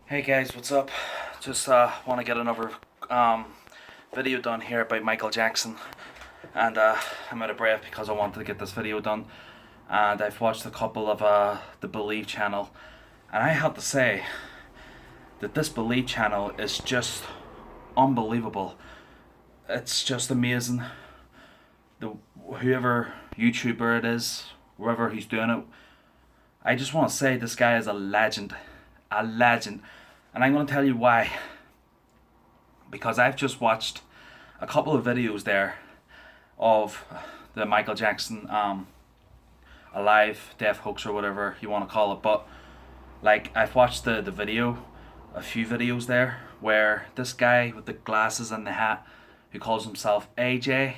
Hey guys, what's up? Just want to get another um, video done here about Michael Jackson, and I'm out of breath because I wanted to get this video done. And I've watched a couple of the Believe channel, and I have to say that this Believe channel is just unbelievable. It's just amazing. The whoever YouTuber it is, whoever he's doing it, I just want to say this guy is a legend, and I'm going to tell you why. Because I've just watched a couple of videos there of the Michael Jackson alive death hoax or whatever you want to call it, but like I've watched the video, a few videos there where this guy with the glasses and the hat who calls himself AJ,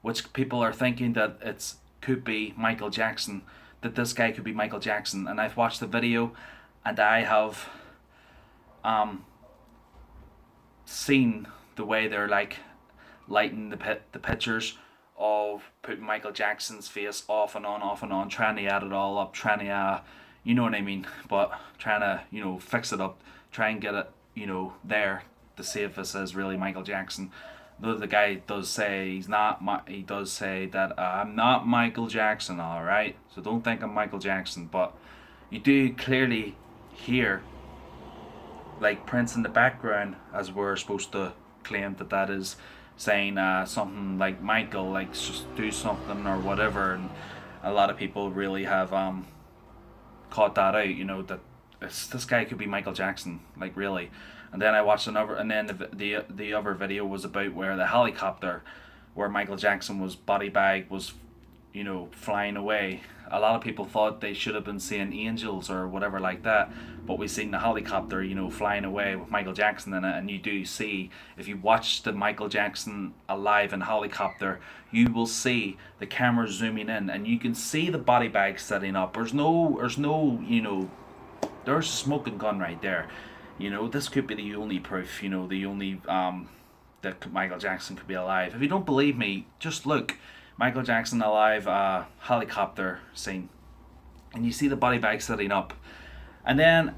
which people are thinking that it's could be Michael Jackson, that this guy could be Michael Jackson, and I've watched the video and I have um seen the way they're like lighting the pictures of putting Michael Jackson's face off and on, trying to add it all up, trying to you know what I mean, but trying to fix it up, try and get it there to see if this is really Michael Jackson. Though the guy does say he's not, he does say that I'm not Michael Jackson, all right. So don't think I'm Michael Jackson, but you do clearly hear like Prince in the background, as we're supposed to claim that that is saying something like Michael, like just do something or whatever, and a lot of people really have caught that out. That this guy could be Michael Jackson, like really. And then I watched another, and then the other video was about where the helicopter, where Michael Jackson was body bag was flying away. A lot of people thought they should have been seeing angels or whatever like that, but we seen the helicopter, flying away with Michael Jackson in it, and you do see, if you watch the Michael Jackson alive in helicopter, you will see the camera zooming in, and you can see the body bag setting up. There's a smoking gun right there. This could be the only proof. The only that Michael Jackson could be alive. If you don't believe me, just look. Michael Jackson alive helicopter scene, and you see the body bag setting up, and then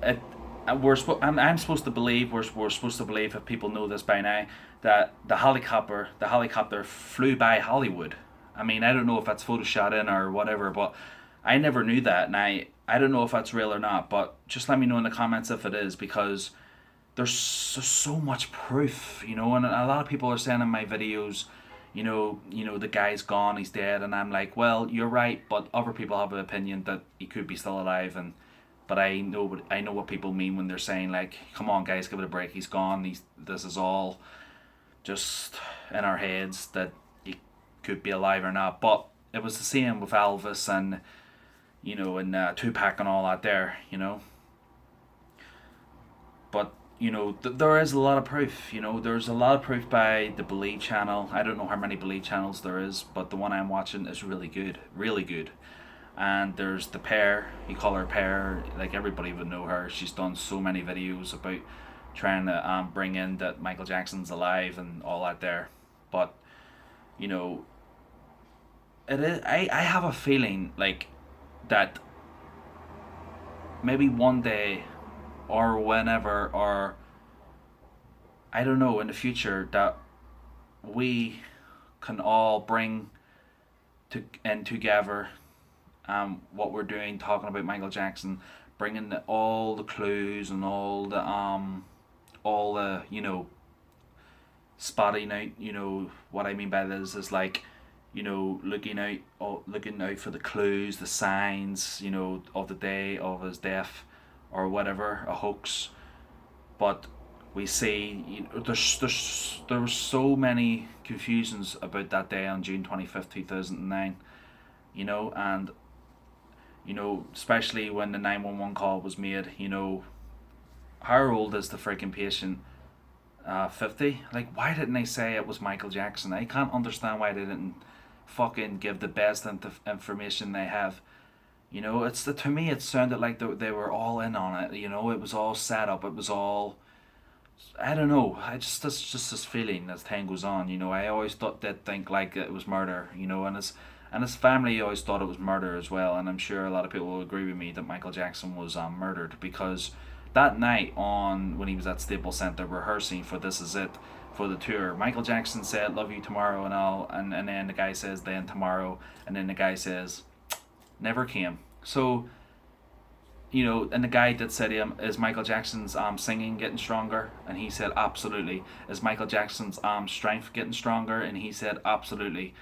it, I'm supposed to believe we're supposed to believe, if people know this by now, that the helicopter flew by Hollywood. I mean, I don't know if that's photoshopped in or whatever, but I never knew that, and I don't know if that's real or not. But just let me know in the comments if it is, because there's so much proof, and a lot of people are saying in my videos, the guy's gone, he's dead, and I'm like, well, you're right, but other people have an opinion that he could be still alive, and but I know what people mean when they're saying like, come on guys, give it a break, he's gone, this is all just in our heads that he could be alive or not. But it was the same with Elvis and Tupac and all that there, but there is a lot of proof. There's a lot of proof by the Believe channel. I don't know how many Believe channels there is, but the one I'm watching is really good, really good. And there's the pair. You call her Pear. Like, everybody would know her. She's done so many videos about trying to bring in that Michael Jackson's alive and all that there. But you know, it is. I have a feeling like that maybe one day or whenever, or I don't know, in the future, that we can all bring to and together what we're doing, talking about Michael Jackson, bringing all the clues and all the spotting out. What I mean by this is like, looking out for the clues, the signs, of the day of his death or whatever, a hoax. But we see, there were so many confusions about that day on June 25th, 2009. And especially when the 911 call was made. How old is the freaking patient? 50. Like, why didn't they say it was Michael Jackson? I can't understand why they didn't fucking give the best information they have. To me it sounded like they were all in on it. It was all set up. It was all, I don't know. I just That's just this feeling as time goes on. I always thought they'd think like it was murder. And his family always thought it was murder as well. And I'm sure a lot of people will agree with me that Michael Jackson was murdered, because that night on when he was at Staples Center rehearsing for This Is It for the tour, Michael Jackson said "Love you tomorrow" and all, and then the guy says then tomorrow, and then the guy says never came. So and the guy did say to him, "Is Michael Jackson's singing getting stronger?" And he said, "Absolutely." "Is Michael Jackson's strength getting stronger?" And he said, "Absolutely."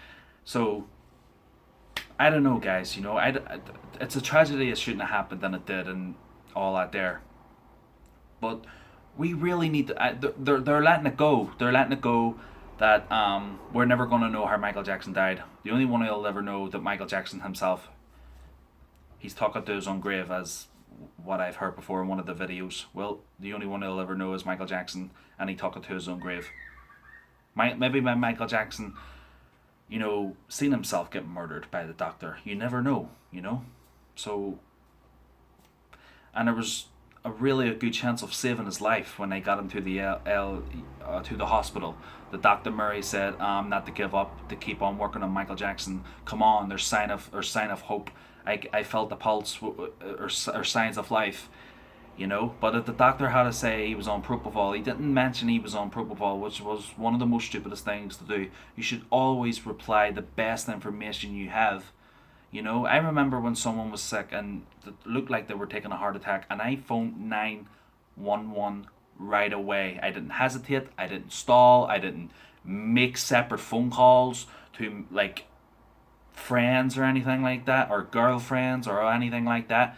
So I don't know, guys. It's a tragedy it shouldn't have happened, and it did, and all that there. But we really need to. They're letting it go. They're letting it go. That we're never gonna know how Michael Jackson died. The only one who'll ever know that Michael Jackson himself, he's talking to his own grave, as what I've heard before in one of the videos. Well, the only one he'll ever know is Michael Jackson, and he talking to his own grave. Maybe Michael Jackson, seen himself get murdered by the doctor. You never know. So, and there was a good chance of saving his life when they got him to the to the hospital. The Dr. Murray said, not to give up, to keep on working on Michael Jackson. Come on, there's sign of hope. I felt the pulse, or signs of life. But if the doctor had to say he was on propofol, he didn't mention he was on propofol, which was one of the most stupidest things to do. You should always reply the best information you have. I remember when someone was sick and it looked like they were taking a heart attack, and I phoned 911 right away. I didn't hesitate, I didn't stall, I didn't make separate phone calls to friends or anything like that, or girlfriends or anything like that.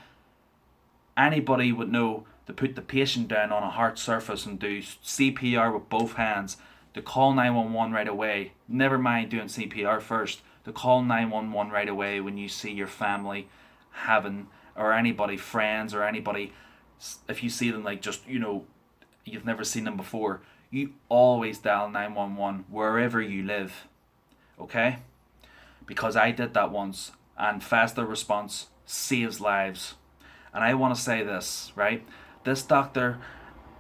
Anybody would know to put the patient down on a hard surface and do CPR with both hands, to call 911 right away. Never mind doing CPR first, to call 911 right away when you see your family having, or anybody, friends or anybody, if you see them you've never seen them before, you always dial 911 wherever you live. Okay? Because I did that once, and faster response saves lives. And I want to say this, right? This doctor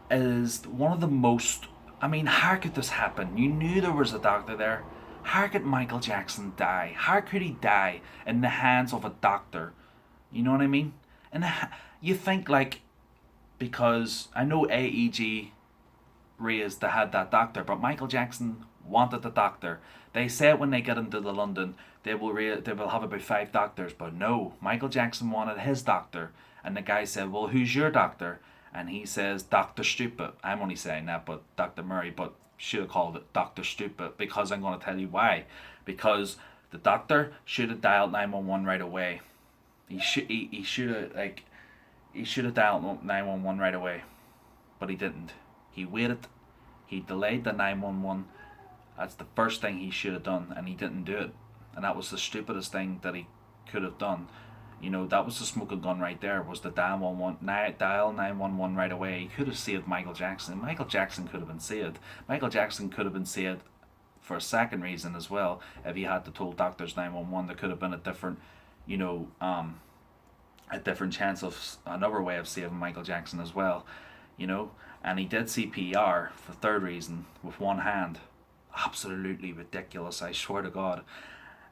is one of the most... how could this happen? You knew there was a doctor there. How could Michael Jackson die? How could he die in the hands of a doctor? You know what I mean? And you think, because I know AEG raised they had that doctor, but Michael Jackson wanted the doctor. They said when they get into the London, they will have about 5 doctors, but no, Michael Jackson wanted his doctor. And the guy said, "Well, who's your doctor?" And he says, "Dr. Stupid." I'm only saying that, but Dr. Murray, but should have called it Dr. Stupid, because I'm going to tell you why. Because the doctor should have dialed 911 right away. He should have dialed 911 right away, but he didn't. He waited. He delayed the 911. That's the first thing he should have done, and he didn't do it. And that was the stupidest thing that he could have done. That was the smoking gun right there, was the dial 911 right away. He could have saved Michael Jackson. Michael Jackson could have been saved. Michael Jackson could have been saved for a second reason as well. If he had to told doctors 911, there could have been a different, a different chance of another way of saving Michael Jackson as well. And he did CPR for third reason with one hand. Absolutely ridiculous, I swear to God.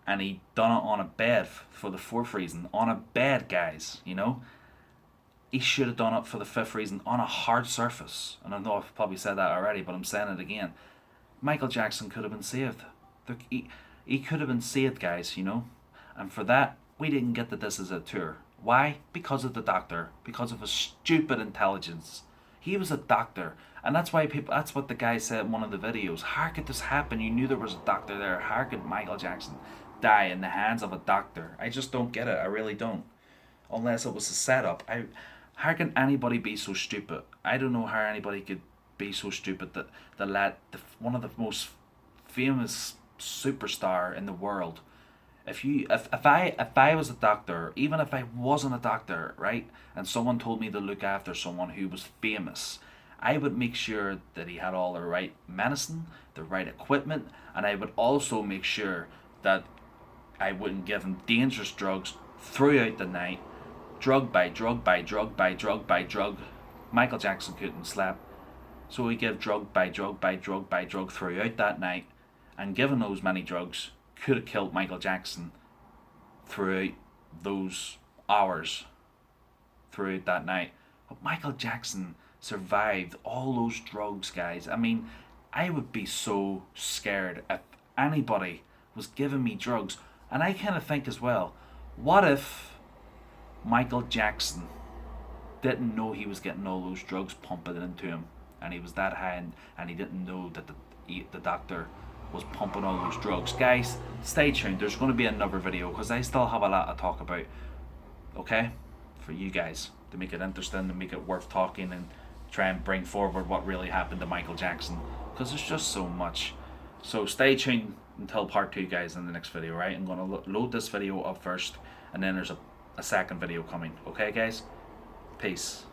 And he done it on a bed for the fourth reason. On a bed, guys, He should have done it for the fifth reason on a hard surface. And I know I've probably said that already, but I'm saying it again. Michael Jackson could have been saved. He could have been saved, guys, And for that, we didn't get the This Is It tour. Why? Because of the doctor. Because of his stupid intelligence. He was a doctor. And that's what the guy said in one of the videos. How could this happen? You knew there was a doctor there. How could Michael Jackson die in the hands of a doctor? I just don't get it. I really don't. Unless it was a setup. How can anybody be so stupid? I don't know how anybody could be so stupid that let one of the most famous superstar in the world. If I was a doctor, even if I wasn't a doctor, right, and someone told me to look after someone who was famous, I would make sure that he had all the right medicine, the right equipment, and I would also make sure that I wouldn't give him dangerous drugs throughout the night, drug by drug by drug by drug by drug. Michael Jackson couldn't sleep, so he gave drug by drug by drug by drug throughout that night, and given those many drugs could have killed Michael Jackson throughout those hours throughout that night. But Michael Jackson survived all those drugs, guys. I mean, I would be so scared if anybody was giving me drugs. And I kind of think as well, what if Michael Jackson didn't know he was getting all those drugs pumped into him, and he was that high, and he didn't know that the doctor was pumping all those drugs. Guys, stay tuned. There's going to be another video because I still have a lot to talk about. Okay, for you guys, to make it interesting, to make it worth talking, and try and bring forward what really happened to Michael Jackson, because there's just so much. So stay tuned until part 2, guys, in the next video. Right, I'm going to load this video up first, and then there's a second video coming. Okay, guys, peace.